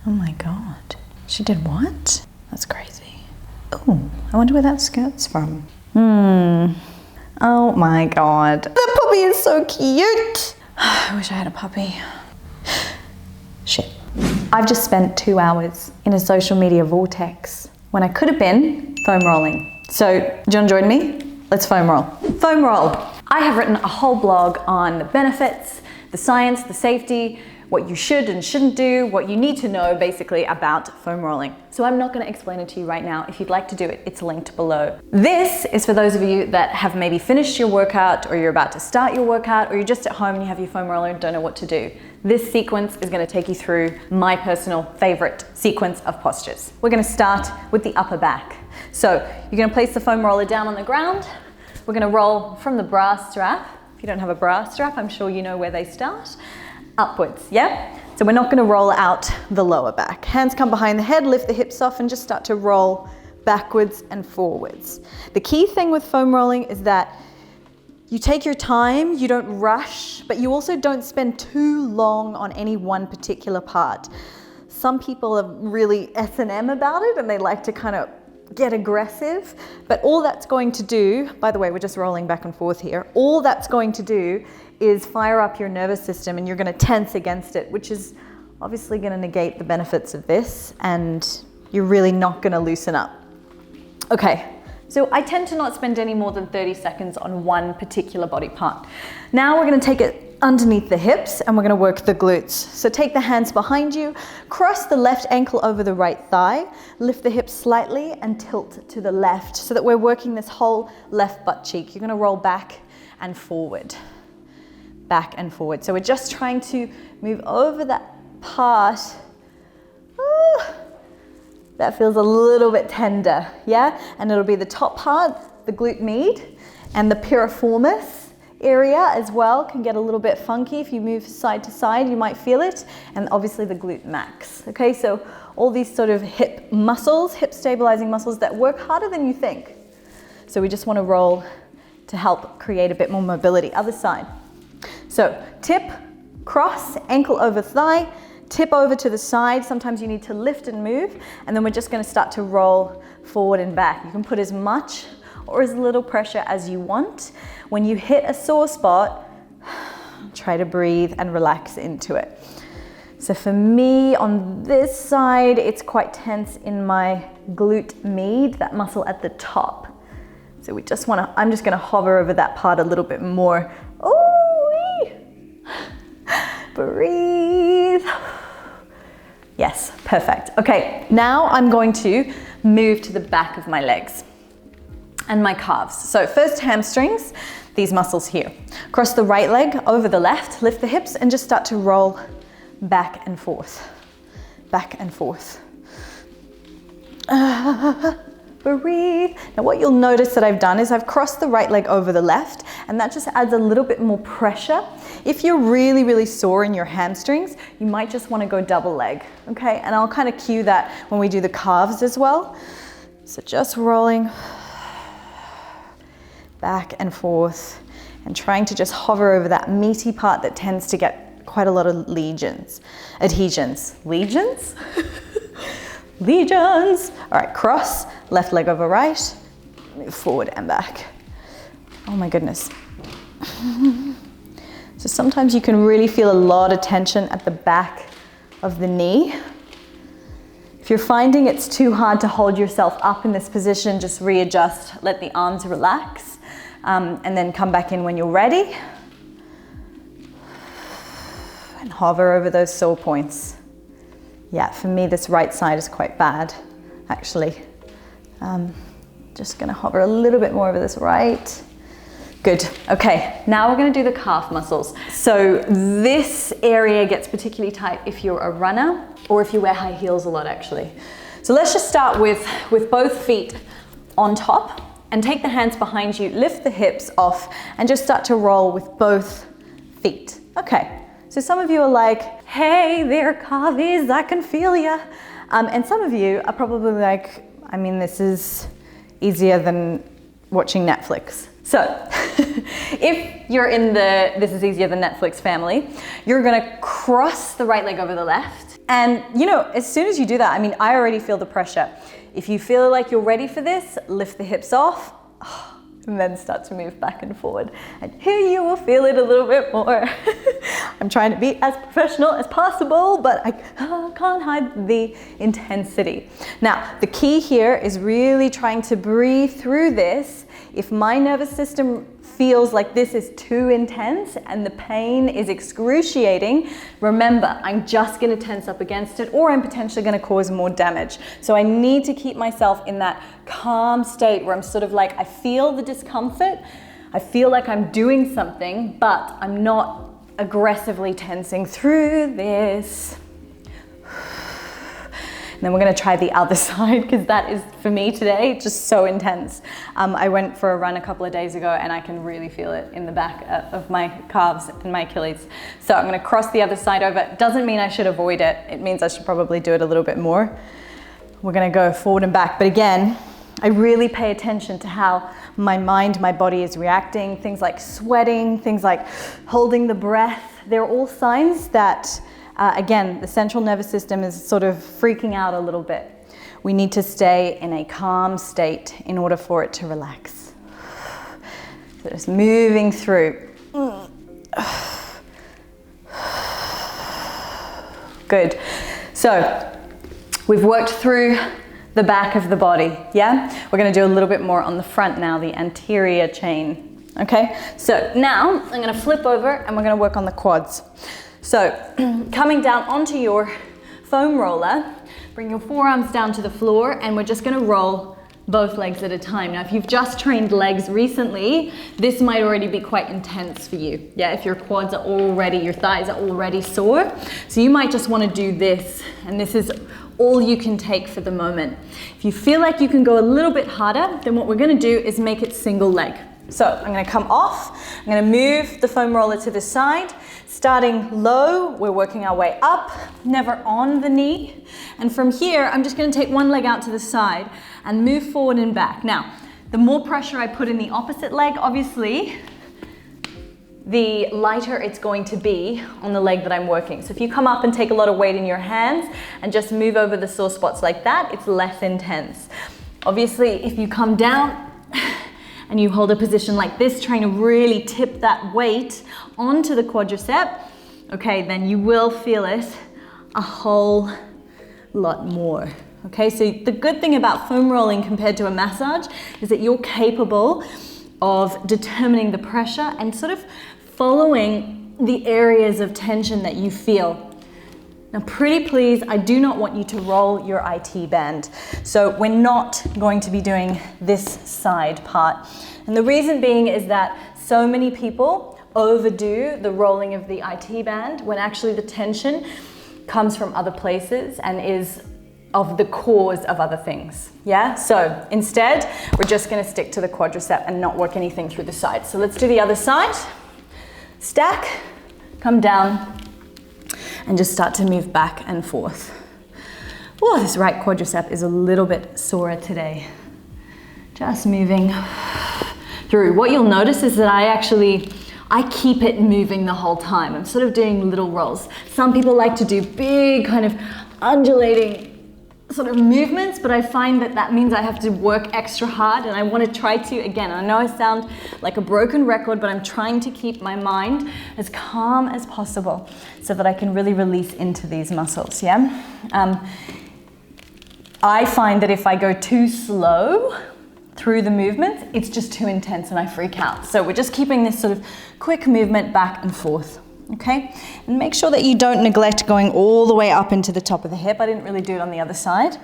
Oh my God. She did what? That's crazy. Oh, I wonder where that skirt's from. Oh my God. The puppy is so cute. I wish I had a puppy. Shit. I've just spent 2 hours in a social media vortex when I could have been foam rolling. So, do you want to join me? Let's foam roll. Foam roll. I have written a whole blog on the benefits, the science, the safety, what you should and shouldn't do, what you need to know basically about foam rolling. So I'm not going to explain it to you right now. If you'd like to do it, it's linked below. This is for those of you that have maybe finished your workout, or you're about to start your workout, or you're just at home and you have your foam roller and don't know what to do. This sequence is going to take you through my personal favorite sequence of postures. We're going to start with the upper back. So you're going to place the foam roller down on the ground. We're going to roll from the bra strap. If you don't have a bra strap, I'm sure you know where they start. Upwards, yeah? So we're not going to roll out the lower back. Hands come behind the head, lift the hips off and just start to roll backwards and forwards. The key thing with foam rolling is that you take your time, you don't rush, but you also don't spend too long on any one particular part. Some people are really S&M about it and they like to kind of get aggressive, but all that's going to do, by the way, we're just rolling back and forth here, all that's going to do is fire up your nervous system and you're going to tense against it, which is obviously going to negate the benefits of this, and you're really not going to loosen up. Okay, so I tend to not spend any more than 30 seconds on one particular body part. Now we're going to take it underneath the hips and we're going to work the glutes. So take the hands behind you, cross the left ankle over the right thigh, lift the hips slightly and tilt to the left so that we're working this whole left butt cheek. You're going to roll back and forward. Back and forward. So we're just trying to move over that part. Ooh, that feels a little bit tender, yeah? And it'll be the top part, the glute med, and the piriformis area as well can get a little bit funky. If you move side to side, you might feel it. And obviously the glute max, okay? So all these sort of hip muscles, hip stabilizing muscles that work harder than you think. So we just want to roll to help create a bit more mobility. Other side. So tip, cross, ankle over thigh, tip over to the side. Sometimes you need to lift and move, and then we're just going to start to roll forward and back. You can put as much or as little pressure as you want. When you hit a sore spot, try to breathe and relax into it. So for me on this side, it's quite tense in my glute med, that muscle at the top. So we just want to, I'm just going to hover over that part a little bit more. Breathe. Yes, perfect. Okay, now I'm going to move to the back of my legs and my calves. So first hamstrings, these muscles here. Cross the right leg over the left, lift the hips and just start to roll back and forth. Back and forth. Breathe. Now what you'll notice that I've done is I've crossed the right leg over the left, and that just adds a little bit more pressure. If you're really, really sore in your hamstrings, you might just want to go double leg, okay? And I'll kind of cue that when we do the calves as well. So just rolling back and forth and trying to just hover over that meaty part that tends to get quite a lot of adhesions. Legions? Legions. All right, cross, left leg over right, move forward and back. Oh my goodness. So sometimes you can really feel a lot of tension at the back of the knee. If you're finding it's too hard to hold yourself up in this position, just readjust, let the arms relax, and then come back in when you're ready. And hover over those sore points. Yeah, for me, this right side is quite bad, actually. Just gonna hover a little bit more over this right. Good, okay, now we're gonna do the calf muscles. So this area gets particularly tight if you're a runner or if you wear high heels a lot, actually. So let's just start with both feet on top and take the hands behind you, lift the hips off and just start to roll with both feet. Okay. So some of you are like, hey there, calvies, I can feel ya. And some of you are probably like, I mean, this is easier than watching Netflix. So if you're in the This Is Easier Than Netflix family, you're gonna cross the right leg over the left. And you know, as soon as you do that, I mean, I already feel the pressure. If you feel like you're ready for this, lift the hips off, and then start to move back and forward. And here you will feel it a little bit more. I'm trying to be as professional as possible, but I can't hide the intensity. Now, the key here is really trying to breathe through this. If my nervous system feels like this is too intense and the pain is excruciating, remember, I'm just gonna tense up against it, or I'm potentially gonna cause more damage. So I need to keep myself in that calm state where I'm sort of like, I feel the discomfort, I feel like I'm doing something, but I'm not aggressively tensing through this. And then we're gonna try the other side, because that is, for me today, just so intense. I went for a run a couple of days ago and I can really feel it in the back of my calves and my Achilles. So I'm gonna cross the other side over. Doesn't mean I should avoid it. It means I should probably do it a little bit more. We're gonna go forward and back. But again, I really pay attention to how my mind, my body is reacting. Things like sweating, things like holding the breath. They're all signs that again, the central nervous system is sort of freaking out a little bit. We need to stay in a calm state in order for it to relax. So just moving through. Good. So we've worked through the back of the body, yeah? We're gonna do a little bit more on the front now, the anterior chain, okay? So now I'm gonna flip over and we're gonna work on the quads. So coming down onto your foam roller, bring your forearms down to the floor, and we're just gonna roll both legs at a time. Now, if you've just trained legs recently, this might already be quite intense for you. Yeah, if your quads are already, your thighs are already sore. So you might just wanna do this, and this is all you can take for the moment. If you feel like you can go a little bit harder, then what we're gonna do is make it single leg. So I'm gonna come off, I'm gonna move the foam roller to the side. Starting low, we're working our way up, never on the knee. And from here, I'm just gonna take one leg out to the side and move forward and back. Now, the more pressure I put in the opposite leg, obviously, the lighter it's going to be on the leg that I'm working. So if you come up and take a lot of weight in your hands and just move over the sore spots like that, it's less intense. Obviously, if you come down, and you hold a position like this, trying to really tip that weight onto the quadricep, okay, then you will feel it a whole lot more. Okay, so the good thing about foam rolling compared to a massage is that you're capable of determining the pressure and sort of following the areas of tension that you feel. Now, pretty please, I do not want you to roll your IT band. So we're not going to be doing this side part. And the reason being is that so many people overdo the rolling of the IT band when actually the tension comes from other places and is of the cause of other things. Yeah, so instead, we're just gonna stick to the quadricep and not work anything through the side. So let's do the other side. Stack, come down, and just start to move back and forth. Oh, this right quadricep is a little bit sorer today. Just moving through. What you'll notice is that I keep it moving the whole time. I'm sort of doing little rolls. Some people like to do big kind of undulating sort of movements, but I find that that means I have to work extra hard, and I want to try to, again, I know I sound like a broken record, but I'm trying to keep my mind as calm as possible so that I can really release into these muscles, yeah? I find that if I go too slow through the movements, it's just too intense and I freak out. So we're just keeping this sort of quick movement back and forth. Okay, and make sure that you don't neglect going all the way up into the top of the hip. I didn't really do it on the other side,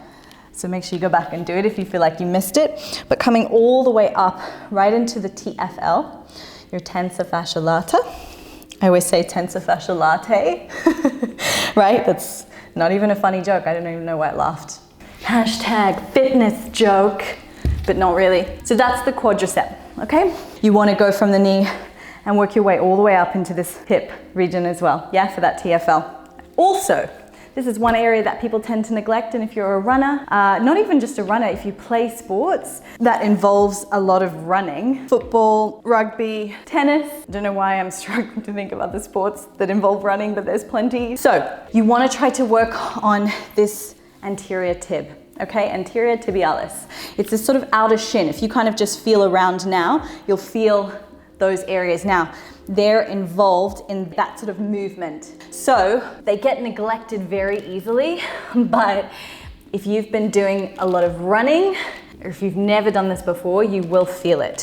so make sure you go back and do it if you feel like you missed it. But coming all the way up, right into the TFL, your tensor fascia lata. I always say tensor fascia latte, right? That's not even a funny joke. I don't even know why I laughed. Hashtag fitness joke, but not really. So that's the quadricep, okay? You want to go from the knee and work your way all the way up into this hip region as well, yeah, for that TFL. Also, This is one area that people tend to neglect, and if you're a runner, not even just a runner, if you play sports that involves a lot of running, football, rugby, tennis, I don't know why I'm struggling to think of other sports that involve running, but there's plenty. So you want to try to work on this anterior tib. Okay, anterior tibialis. It's this sort of outer shin. If you kind of just feel around now, you'll feel those areas. Now, they're involved in that sort of movement. So they get neglected very easily, but if you've been doing a lot of running, or if you've never done this before, you will feel it.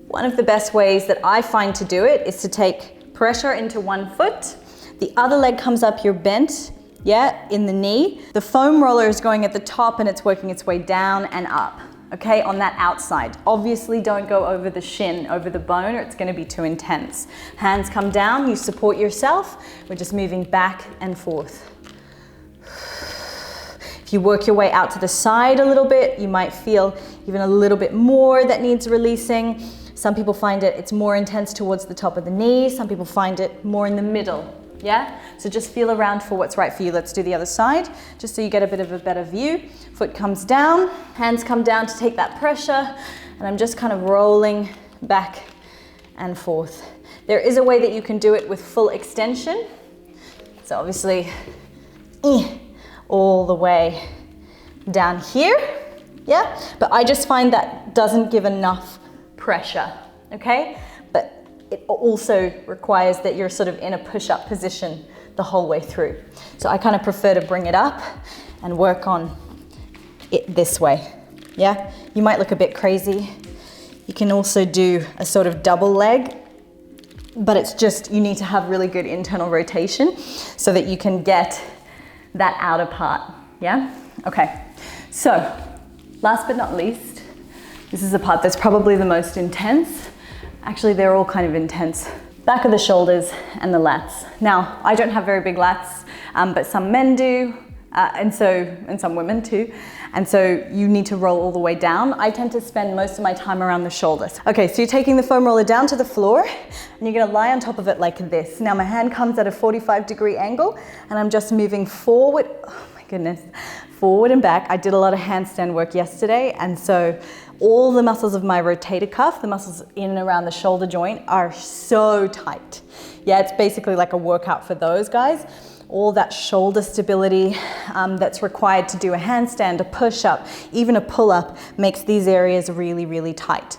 One of the best ways that I find to do it is to take pressure into one foot, the other leg comes up, you're bent, yeah, in the knee. The foam roller is going at the top and it's working its way down and up, okay, on that outside. Obviously don't go over the shin, over the bone, or it's gonna be too intense. Hands come down, you support yourself. We're just moving back and forth. If you work your way out to the side a little bit, you might feel even a little bit more that needs releasing. Some people find it's more intense towards the top of the knee. Some people find it more in the middle. Yeah? So just feel around for what's right for you. Let's do the other side, just so you get a bit of a better view. Foot comes down, hands come down to take that pressure, and I'm just kind of rolling back and forth. There is a way that you can do it with full extension. So obviously, all the way down here, yeah? But I just find that doesn't give enough pressure, okay? But it also requires that you're sort of in a push-up position the whole way through. So I kind of prefer to bring it up and work on it this way, yeah? You might look a bit crazy. You can also do a sort of double leg, but it's just, you need to have really good internal rotation so that you can get that outer part, yeah? Okay, so last but not least, this is the part that's probably the most intense. Actually, they're all kind of intense. Back of the shoulders and the lats. Now, I don't have very big lats, but some men do, and some women too. And so you need to roll all the way down. I tend to spend most of my time around the shoulders. Okay, so you're taking the foam roller down to the floor, and you're gonna lie on top of it like this. Now my hand comes at a 45-degree angle, and I'm just moving forward, oh my goodness, forward and back. I did a lot of handstand work yesterday, and so all the muscles of my rotator cuff, the muscles in and around the shoulder joint, are so tight. Yeah, it's basically like a workout for those guys. All that shoulder stability that's required to do a handstand, a push-up, even a pull-up makes these areas really, really tight.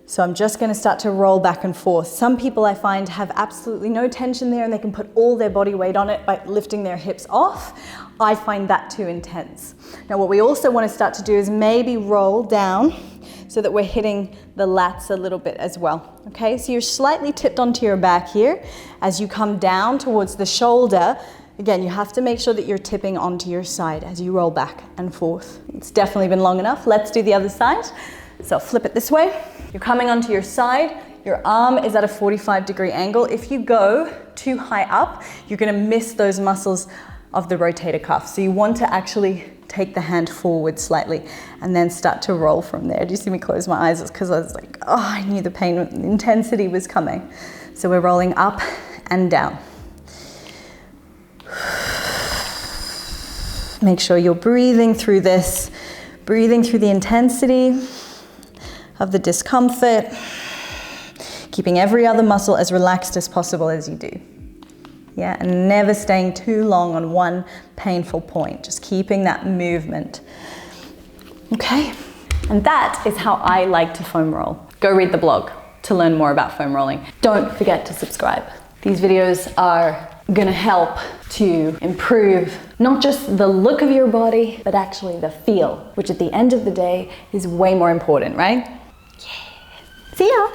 So I'm just gonna start to roll back and forth. Some people I find have absolutely no tension there and they can put all their body weight on it by lifting their hips off. I find that too intense. Now what we also wanna start to do is maybe roll down so that we're hitting the lats a little bit as well. Okay, so you're slightly tipped onto your back here. As you come down towards the shoulder, again, you have to make sure that you're tipping onto your side as you roll back and forth. It's definitely been long enough. Let's do the other side. So flip it this way. You're coming onto your side. Your arm is at a 45-degree angle. If you go too high up, you're gonna miss those muscles of the rotator cuff. So you want to actually take the hand forward slightly and then start to roll from there. Do you see me close my eyes? It's because I was like, oh, I knew the pain, the intensity was coming. So we're rolling up and down. Make sure you're breathing through this, breathing through the intensity of the discomfort, keeping every other muscle as relaxed as possible as you do. Yeah, and never staying too long on one painful point, just keeping that movement. Okay, and that is how I like to foam roll. Go read the blog to learn more about foam rolling. Don't forget to subscribe. These videos are gonna help to improve not just the look of your body, but actually the feel, which at the end of the day is way more important, right? Yeah. See ya.